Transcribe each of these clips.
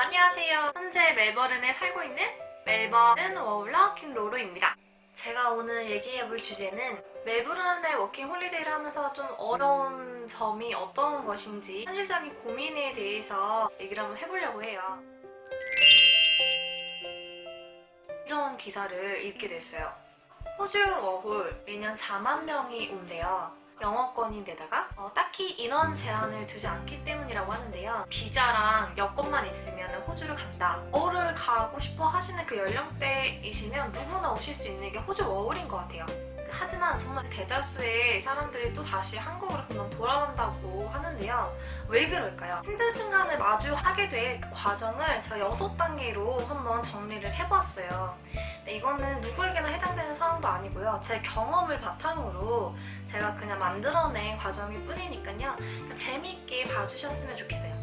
안녕하세요. 현재 멜버른에 살고 있는 멜버른 워홀러 킹로로입니다. 제가 오늘 얘기해볼 주제는 멜버른의 워킹 홀리데이를 하면서 좀 어려운 점이 어떤 것인지 현실적인 고민에 대해서 얘기를 한번 해보려고 해요. 이런 기사를 읽게 됐어요. 호주 워홀 매년 4만 명이 온대요. 영어권인데다가 딱히 인원 제한을 두지 않기 때문이라고 하는데요. 비자랑 여권만 있으면 호주를 간다. 워홀을 가고 싶어 하시는 그 연령대이시면 누구나 오실 수 있는 게 호주 워홀인 것 같아요. 하지만 정말 대다수의 사람들이 또 다시 한국으로 금방 돌아간다고 하는데요. 왜 그럴까요? 힘든 순간을 마주하게 될 그 과정을 제가 6단계로 한번 정리를 해보았어요. 이거는 누구에게나 해당되는 사항도 아니고요. 제 경험을 바탕으로 제가 그냥 만들어낸 과정일 뿐이니까요. 재미있게 봐주셨으면 좋겠어요.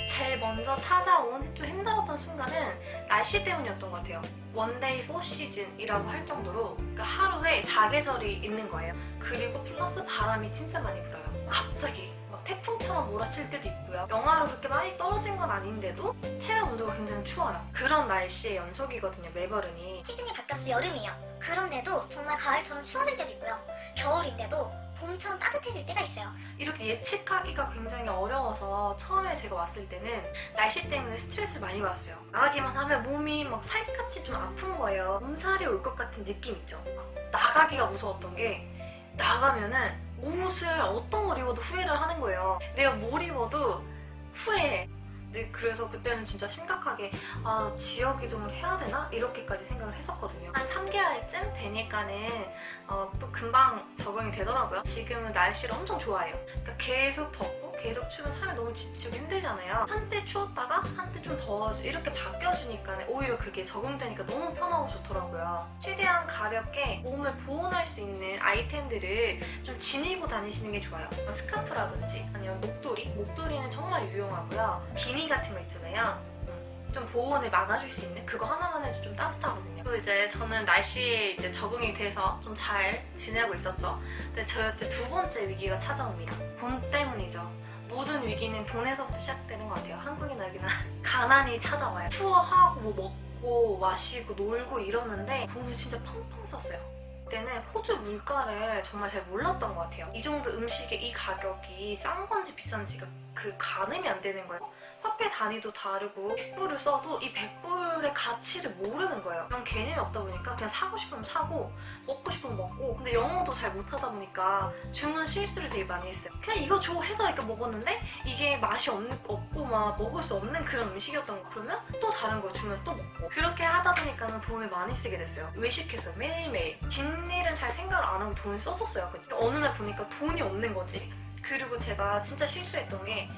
제일 먼저 찾아온 좀 힘들었던 순간은 날씨 때문이었던 것 같아요. 원데이 4시즌이라고 할 정도로 하루에 4계절이 있는 거예요. 그리고 플러스 바람이 진짜 많이 불어요. 갑자기 막 태풍처럼 몰아칠 때도 있고요. 영하로 그렇게 많이 떨어진 건 아닌데도 체감 온도가 굉장히 추워요. 그런 날씨의 연속이거든요, 멜버른이. 시즌이 바뀌어서 여름이에요. 그런데도 정말 가을처럼 추워질 때도 있고요. 겨울인데도 봄처럼 따뜻해질 때가 있어요. 이렇게 예측하기가 굉장히 어려워서 처음에 제가 왔을 때는 날씨 때문에 스트레스를 많이 받았어요. 나가기만 하면 몸이 막 살갗이 좀 아픈 거예요. 몸살이 올 것 같은 느낌 있죠. 나가기가 무서웠던 게 나가면은 옷을 어떤 걸 입어도 후회를 하는 거예요. 내가 뭘 입어도 후회해. 네, 그래서 그때는 진짜 심각하게 지역 이동을 해야 되나? 이렇게까지 생각을 했었거든요. 한 3개월쯤 되니까는 또 금방 적응이 되더라고요. 지금은 날씨를 엄청 좋아해요. 그러니까 계속 덥고 계속 추우면 사람이 너무 지치고 힘들잖아요. 한때 추웠다가 한때 좀 더워지고 이렇게 바뀌어주니까 오히려 그게 적응되니까 너무 편하고 좋더라고요. 최대한 가볍게 몸을 보온할 수 있는 아이템들을 좀 지니고 다니시는 게 좋아요. 스카프라든지 아니면 목도리? 목도리는 정말 유용하고요. 비니 같은 거 있잖아요. 좀 보온을 막아줄 수 있는 그거 하나만 해도 좀 따뜻하거든요. 또 이제 저는 날씨에 이제 적응이 돼서 좀 잘 지내고 있었죠. 근데 저한테 두 번째 위기가 찾아옵니다. 돈 때문이죠. 모든 위기는 돈에서부터 시작되는 것 같아요. 한국이나 여기나 가난이 찾아와요. 투어하고 뭐 먹고 마시고 놀고 이러는데 돈을 진짜 펑펑 썼어요. 그때는 호주 물가를 정말 잘 몰랐던 것 같아요. 이 정도 음식의 이 가격이 싼 건지 비싼지가 그 가늠이 안 되는 거예요. 화폐 단위도 다르고 100불을 써도 이 100불의 가치를 모르는 거예요. 그런 개념이 없다 보니까 그냥 사고 싶으면 사고 먹고 싶으면 먹고, 근데 영어도 잘 못하다 보니까 주문 실수를 되게 많이 했어요. 그냥 이거 줘 해서 이렇게 먹었는데 이게 맛이 없고 막 먹을 수 없는 그런 음식이었던 거. 그러면 또 다른 거 주면 또 먹고, 그렇게 하다 보니까 돈을 많이 쓰게 됐어요. 외식했어요. 매일매일. 뒷일은 잘 생각을 안 하고 돈을 썼었어요. 그러니까 어느 날 보니까 돈이 없는 거지. 그리고 제가 진짜 실수했던 게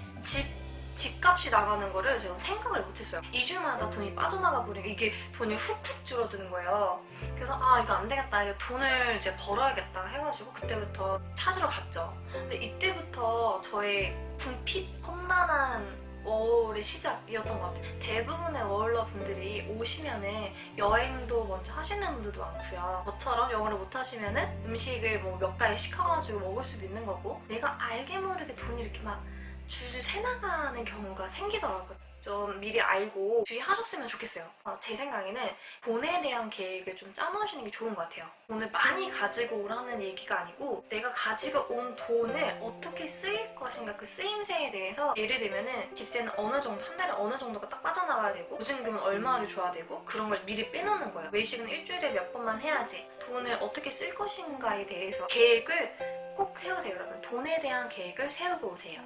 집값이 나가는 거를 제가 생각을 못했어요. 2주마다 돈이 빠져나가 버리니까 이게 돈이 훅훅 줄어드는 거예요. 그래서 이거 안 되겠다. 이거 돈을 이제 벌어야겠다 해가지고 그때부터 찾으러 갔죠. 근데 이때부터 저의 궁핍, 험난한 워홀의 시작이었던 것 같아요. 대부분의 워홀러 분들이 오시면은 여행도 먼저 하시는 분들도 많고요. 저처럼 영어를 못 하시면은 음식을 뭐 몇 가지 시켜가지고 먹을 수도 있는 거고, 내가 알게 모르게 돈이 이렇게 막 줄줄 새나가는 경우가 생기더라고요. 좀 미리 알고 주의하셨으면 좋겠어요. 제 생각에는 돈에 대한 계획을 좀 짜놓으시는 게 좋은 것 같아요. 돈을 많이 가지고 오라는 얘기가 아니고 내가 가지고 온 돈을 어떻게 쓰일 것인가, 그 쓰임새에 대해서, 예를 들면은 집세는 어느 정도, 한 달에 어느 정도가 딱 빠져나가야 되고 보증금은 얼마를 줘야 되고 그런 걸 미리 빼놓는 거예요. 외식은 일주일에 몇 번만 해야지. 돈을 어떻게 쓸 것인가에 대해서 계획을 꼭 세우세요. 여러분, 돈에 대한 계획을 세우고 오세요.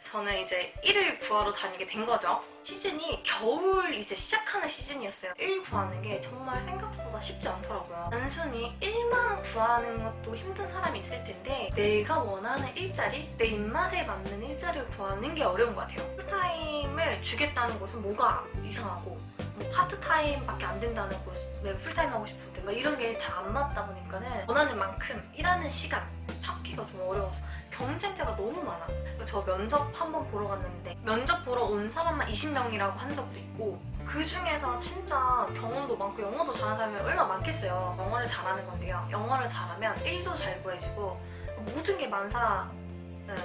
저는 이제 1을 구하러 다니게 된 거죠. 시즌이 겨울 이제 시작하는 시즌이었어요. 1 구하는 게 정말 생각보다 쉽지 않더라고요. 단순히 1만 구하는 것도 힘든 사람이 있을 텐데 내가 원하는 일자리, 내 입맛에 맞는 일자리를 구하는 게 어려운 것 같아요. 풀타임을 주겠다는 것은 뭐가 이상하고, 뭐 파트타임밖에 안 된다는 곳, 왜 풀타임 하고 싶은데 막 이런 게 잘 안 맞다 보니까는 원하는 만큼 일하는 시간 찾기가 좀 어려웠어. 경쟁자가 너무 많아. 저 면접 한번 보러 갔는데 면접 보러 온 사람만 20명이라고 한 적도 있고, 그 중에서 진짜 경험도 많고 영어도 잘하는 사람이 얼마나 많겠어요. 영어를 잘하는 건데요. 영어를 잘하면 일도 잘 구해지고 모든 게 만사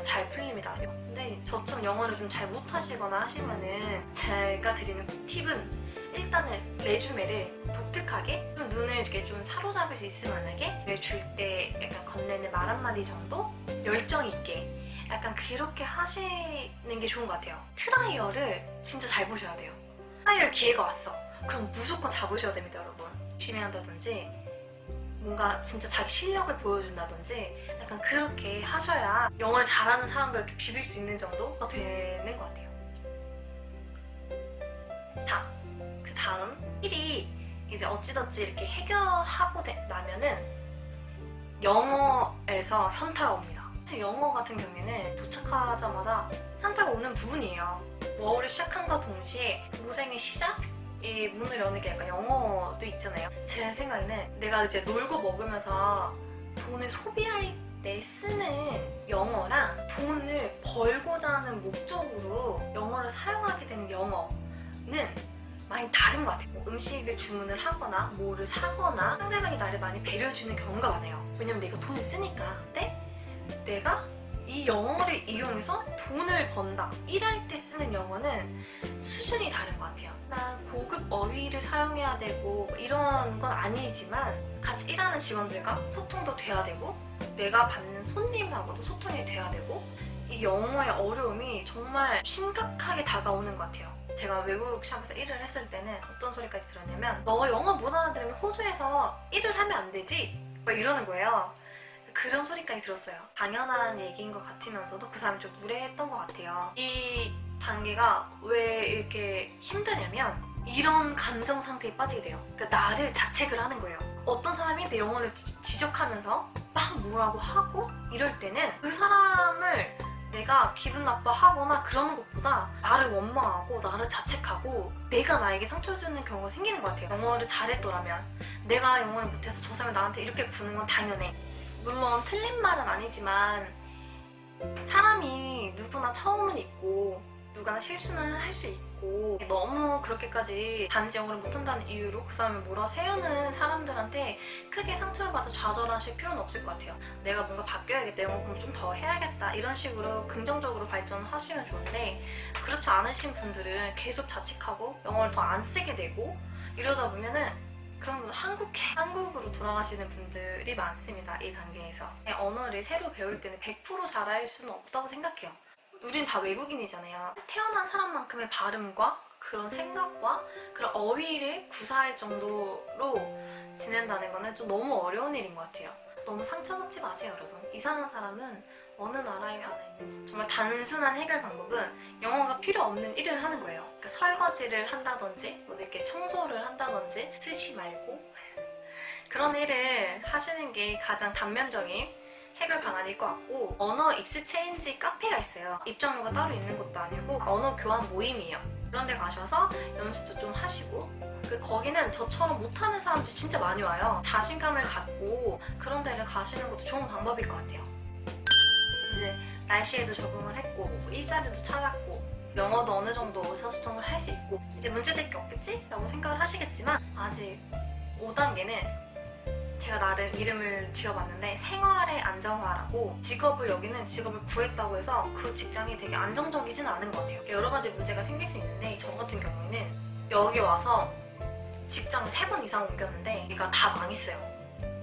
잘 풀립니다. 근데 저처럼 영어를 좀 잘 못하시거나 하시면은 제가 드리는 팁은 일단은 레주메를 독특하게 좀 눈을 이렇게 좀 사로잡을 수 있을 만하게 줄 때 약간 건네는 말 한마디 정도 열정 있게 약간 그렇게 하시는 게 좋은 것 같아요. 트라이얼을 진짜 잘 보셔야 돼요. 트라이얼 기회가 왔어. 그럼 무조건 잡으셔야 됩니다, 여러분. 열심히 한다든지 뭔가 진짜 자기 실력을 보여준다든지 약간 그렇게 하셔야 영어를 잘하는 사람과 이렇게 비빌 수 있는 정도가 되는 것 같아요. 그 다음 1위 이제 어찌저찌 이렇게 해결하고 나면은 영어에서 현타가 옵니다. 사실 영어 같은 경우에는 도착하자마자 현타가 오는 부분이에요. 워홀을 시작한과 동시에 고생의 시작? 이 문을 여는 게 약간 영어도 있잖아요. 제 생각에는 내가 이제 놀고 먹으면서 돈을 소비할 때 쓰는 영어랑 돈을 벌고자 하는 목적으로 영어를 사용하게 되는 영어는 많이 다른 것 같아요. 뭐 음식을 주문을 하거나 뭐를 사거나 상대방이 나를 많이 배려해주는 경우가 많아요. 왜냐면 내가 돈을 쓰니까. 근데 내가 이 영어를 이용해서 돈을 번다. 일할 때 쓰는 영어는 수준이 다른 것 같아요. 난 고급 어휘를 사용해야 되고 이런 건 아니지만 같이 일하는 직원들과 소통도 돼야 되고 내가 받는 손님하고도 소통이 돼야 되고 이 영어의 어려움이 정말 심각하게 다가오는 것 같아요. 제가 외국 샵에서 일을 했을 때는 어떤 소리까지 들었냐면 너 영어 못 알아들으면 호주에서 일을 하면 안 되지? 막 이러는 거예요. 그런 소리까지 들었어요. 당연한 얘기인 것 같으면서도 그 사람이 좀 무례했던 것 같아요. 이 단계가 왜 이렇게 힘드냐면 이런 감정 상태에 빠지게 돼요. 그러니까 나를 자책을 하는 거예요. 어떤 사람이 내 영어를 지적하면서 막 뭐라고 하고 이럴 때는 그 사람을 내가 기분 나빠하거나 그러는 것보다 나를 원망하고 나를 자책하고 내가 나에게 상처 주는 경우가 생기는 것 같아요. 영어를 잘했더라면 내가 영어를 못해서 저 사람이 나한테 이렇게 구는 건 당연해. 물론 틀린 말은 아니지만 사람이 누구나 처음은 있고 누구나 실수는 할 수 있고 너무 그렇게까지 단지 영어를 못한다는 이유로 그 사람을 몰아세우는 사람들한테 크게 상처를 받아 좌절하실 필요는 없을 것 같아요. 내가 뭔가 바뀌어야겠다, 영어 공부 좀 더 해야겠다 이런 식으로 긍정적으로 발전하시면 좋은데 그렇지 않으신 분들은 계속 자책하고 영어를 더 안 쓰게 되고 이러다 보면은 그럼 한국으로 돌아가시는 분들이 많습니다. 이 단계에서. 언어를 새로 배울 때는 100% 잘할 수는 없다고 생각해요. 우린 다 외국인이잖아요. 태어난 사람만큼의 발음과 그런 생각과 그런 어휘를 구사할 정도로 지낸다는 거는 좀 너무 어려운 일인 것 같아요. 너무 상처받지 마세요, 여러분. 이상한 사람은 어느 나라에 하나 있는 정말 단순한 해결 방법은 영어가 필요 없는 일을 하는 거예요. 그러니까 설거지를 한다든지 뭐 이렇게 청소를 한다든지 쓰지 말고 그런 일을 하시는 게 가장 단면적인 해결 방안일 것 같고 언어 익스체인지 카페가 있어요. 입장료가 따로 있는 것도 아니고 언어 교환 모임이에요. 그런 데 가셔서 연습도 좀 하시고 거기는 저처럼 못하는 사람들이 진짜 많이 와요. 자신감을 갖고 그런 데를 가시는 것도 좋은 방법일 것 같아요. 이제 날씨에도 적응을 했고 일자리도 찾았고 영어도 어느 정도 의사소통을 할 수 있고 이제 문제될 게 없겠지? 라고 생각을 하시겠지만 아직 5단계는 제가 나름 이름을 지어봤는데 생활의 안정화라고 여기는 직업을 구했다고 해서 그 직장이 되게 안정적이진 않은 것 같아요. 여러 가지 문제가 생길 수 있는데 저 같은 경우에는 여기 와서 직장을 3번 이상 옮겼는데 얘가 다 망했어요.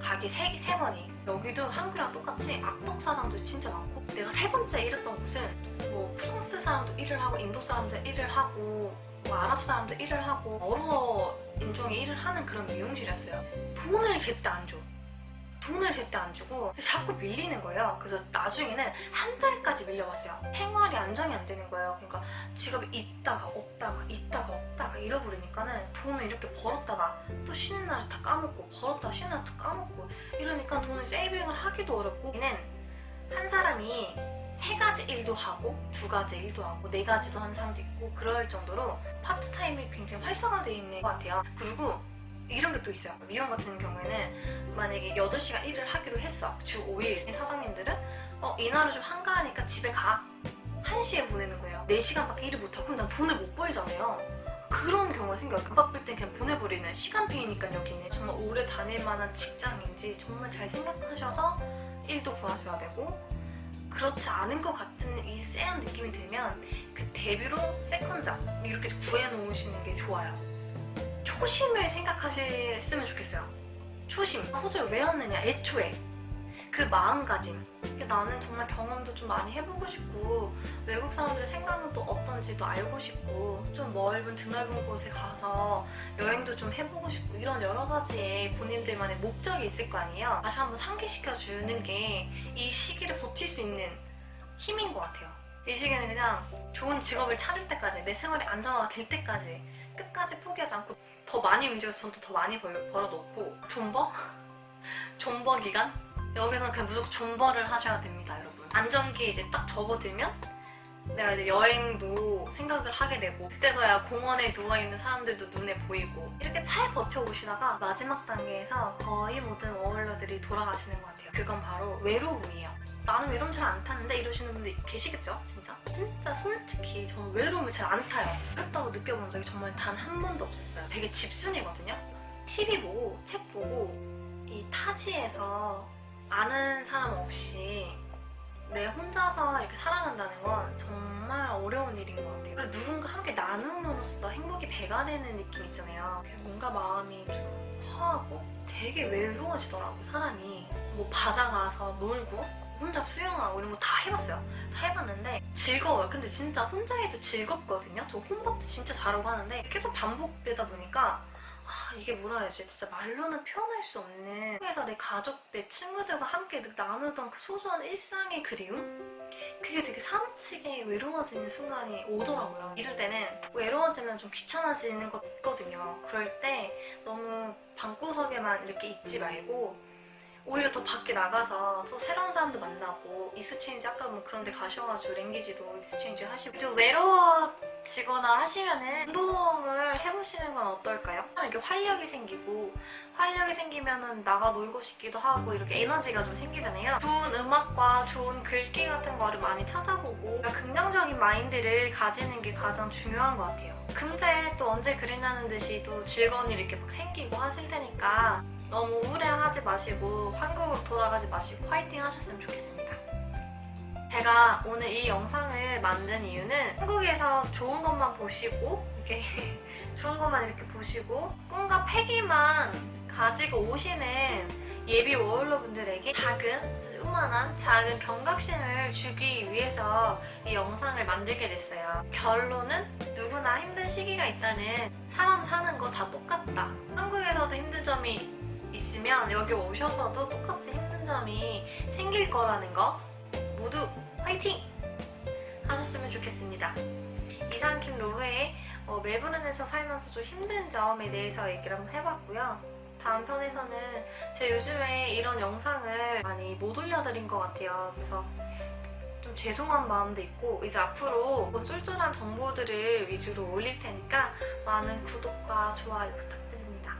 가게 3번이. 여기도 한국이랑 똑같이 악덕 사장도 진짜 많고 내가 3번째 일했던 곳은 뭐 프랑스 사람도 일을 하고 인도 사람도 일을 하고 뭐 아랍 사람도 일을 하고 여러 인종이 일을 하는 그런 미용실이었어요. 돈을 제때 안 줘. 돈을 제때 안 주고 자꾸 밀리는 거예요. 그래서 나중에는 한 달까지 밀려봤어요. 생활이 안정이 안 되는 거예요. 그러니까 직업이 있다가 없다가 잃어버리니까는 돈을 이렇게 벌었다가 또 쉬는 날에 다 까먹고 벌었다가 쉬는 날에 또 까먹고 이러니까 돈을 세이빙을 하기도 어렵고 얘는 한 사람이 3가지 일도 하고 2가지 일도 하고 4가지도 하는 사람도 있고 그럴 정도로 파트타임이 굉장히 활성화되어 있는 것 같아요. 그리고 이런 게 또 있어요. 미용 같은 경우에는 만약에 8시간 일을 하기로 했어. 주 5일. 사장님들은 이날은 좀 한가하니까 집에 가. 1시에 보내는 거예요. 4시간밖에 일을 못하고 그럼 난 돈을 못 벌잖아요. 그런 경우가 생겨요. 바쁠 땐 그냥 보내버리는 시간페이니까 여기는 정말 오래 다닐 만한 직장인지 정말 잘 생각하셔서 일도 구하셔야 되고 그렇지 않은 것 같은 이 쎄한 느낌이 들면 그 데뷔로 세컨작 이렇게 구해놓으시는 게 좋아요. 초심을 생각하셨으면 좋겠어요. 초심. 호주를 왜 왔느냐, 애초에. 그 마음가짐. 나는 정말 경험도 좀 많이 해보고 싶고 외국 사람들의 생각은 또 어떤지도 알고 싶고 좀 넓은 드넓은 곳에 가서 여행도 좀 해보고 싶고 이런 여러 가지의 본인들만의 목적이 있을 거 아니에요. 다시 한번 상기시켜 주는 게 이 시기를 버틸 수 있는 힘인 것 같아요. 이 시기는 그냥 좋은 직업을 찾을 때까지 내 생활이 안정화가 될 때까지 끝까지 포기하지 않고 더 많이 움직여서 돈도 더 많이 벌어놓고 존버? 존버 기간? 여기서는 그냥 무조건 존버를 하셔야 됩니다, 여러분. 안정기에 이제 딱 접어들면 내가 이제 여행도 생각을 하게 되고 그때서야 공원에 누워있는 사람들도 눈에 보이고 이렇게 잘 버텨오시다가 마지막 단계에서 거의 모든 워홀러들이 돌아가시는 것 같아요. 그건 바로 외로움이에요. 나는 외로움 잘 안 타는데 이러시는 분들 계시겠죠? 진짜 솔직히 저는 외로움을 잘 안 타요. 외롭다고 느껴본 적이 정말 단 한 번도 없었어요. 되게 집순이거든요. TV 보고 책 보고 이 타지에서 아는 사람 없이 내 혼자서 이렇게 살아간다는 건 정말 어려운 일인 것 같아요. 그리고 누군가 함께 나눔으로써 행복이 배가 되는 느낌 있잖아요. 뭔가 마음이 좀 허하고 되게 외로워지더라고요, 사람이. 뭐 바다 가서 놀고 혼자 수영하고 이런 거 다 해봤어요. 다 해봤는데 즐거워요. 근데 진짜 혼자 해도 즐겁거든요. 저 혼밥도 진짜 잘하고 하는데 계속 반복되다 보니까 이게 뭐라 해야지, 진짜 말로는 표현할 수 없는, 그래서 내 가족, 내 친구들과 함께 나누던 그 소소한 일상의 그리움? 그게 되게 사무치게 외로워지는 순간이 오더라고요. 이럴 때는 외로워지면 좀 귀찮아지는 것 있거든요. 그럴 때 너무 방구석에만 이렇게 있지 말고 오히려 더 밖에 나가서 또 새로운 사람도 만나고 익스체인지, 아까 뭐 그런 데 가셔가지고 랭귀지도 익스체인지 하시고 좀 외로워지거나 하시면은 운동을 해보시는 건 어떨까요? 이렇게 활력이 생기고, 활력이 생기면은 나가 놀고 싶기도 하고 이렇게 에너지가 좀 생기잖아요. 좋은 음악과 좋은 글귀 같은 거를 많이 찾아보고 긍정적인 마인드를 가지는 게 가장 중요한 것 같아요. 근데 또 언제 그랬냐는 듯이 또 즐거운 일이 이렇게 막 생기고 하실 테니까 너무 우울해하지 마시고 한국으로 돌아가지 마시고 화이팅 하셨으면 좋겠습니다. 제가 오늘 이 영상을 만든 이유는 한국에서 좋은 것만 보시고 이렇게 좋은 것만 이렇게 보시고 꿈과 패기만 가지고 오시는 예비 워홀러분들에게 요만한 작은 경각심을 주기 위해서 이 영상을 만들게 됐어요. 결론은 누구나 힘든 시기가 있다는, 사람 사는 거 다 똑같다. 한국에서도 힘든 점이 있으면 여기 오셔서도 똑같이 힘든 점이 생길 거라는 거 모두 화이팅! 하셨으면 좋겠습니다. 이상 김로루의 멜버른에서 살면서 좀 힘든 점에 대해서 얘기를 한번 해봤고요. 다음 편에서는 제가 요즘에 이런 영상을 많이 못 올려드린 것 같아요. 그래서 좀 죄송한 마음도 있고 이제 앞으로 쫄쫄한 정보들을 위주로 올릴 테니까 많은 구독과 좋아요 부탁드립니다.